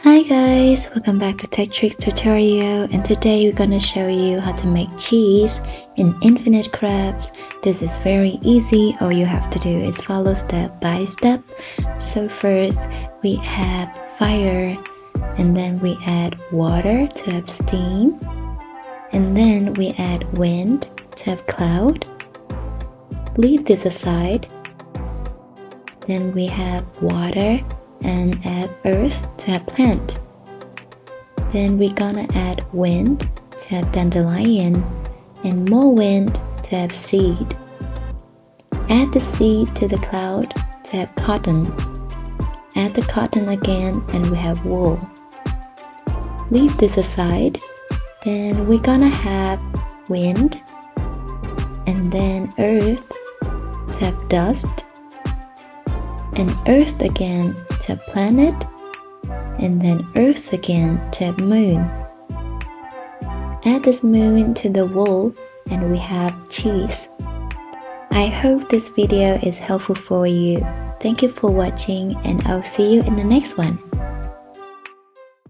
Hi guys, welcome back to Tech Tricks tutorial, and today we're gonna show you how to make cheese in infinite crabs. This is very easy. All you have to do is follow step by step. So first we have fire, and then we add water to have steam, and then we add wind to have cloud. Leave this aside. Then we have water and add earth to have plant. Then we're gonna add wind to have dandelion, and more wind to have seed. Add the seed to the cloud to have cotton. Add the cotton again and we have wool. Leave this aside. Then we're gonna have wind, and then earth to have dust, and earth again to a planet, and then earth again to a moon. Add this moon to the wool and we have cheese. I hope this video is helpful for you. Thank you for watching, and I'll see you in the next one.